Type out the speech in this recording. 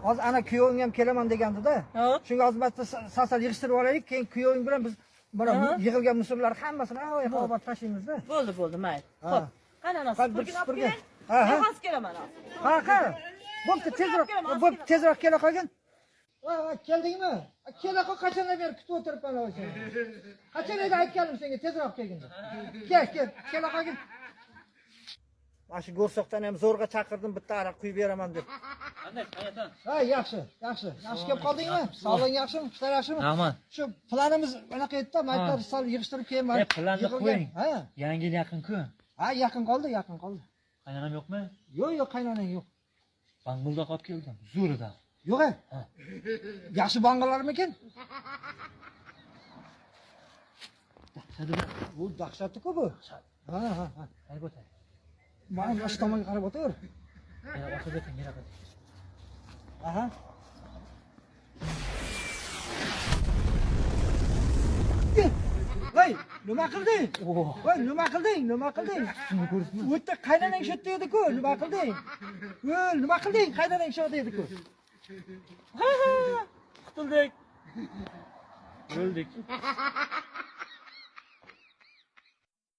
Hozir ana kuyoving ham kelaman degandi-da. Shunga hozir bitta sasal yig'ishtirib olaylik, keyin kuyoving bilan biz mana yig'ilgan musullar hammasini olib tashlaymiz-da. Bo'ldi, mayli. Xo'p. Qani anasi, burgin olib keling. Hozir kelaman hozir. Ha. Bo'pti, tezroq kela qolgin. Keldingmi? Kela qol, qachondan beri kutib o'tiribman o'sha. Qachon edi aytganim senga tezroq kelgin. Kela qolgin. Mana shu go'rsoqdan ham zo'rg'a chaqirdim, bitta aroq quyib beraman deb. Qanday, qayerdan? Ha, yaxshi. Yaxshi kelib qoldingmi? Sog'lig'ing yaxshimi? Ishlar yaxshimi? Rahmat. Shu planimiz anaqa edi-da, maytlar sal yig'ishtirib keyin mana. Planni qo'ying. Ha. Yangi yil yaqin-ku. Ha, yaqin qoldi. Qaynonam yo'qmi? Yo'q, qaynonang yo'q. Banguldoq olib keldim. Zo'rida. Yo'q-a? Yaxshi bang'alarmikin? Bu dahshatli-ku bu. Ha. Qarab o'tay. Mana bosh tomonga qarab o'tir. Yana o'tib o'ting, yana qo'y. Aha. Voy, nima qilding? Voy, nima qilding? O'tda qaynonang shu yerda edi-ku, nima qilding? Voy, nima qilding? Qaynonang shu yerda edi-ku. Qutuldik. O'ldik.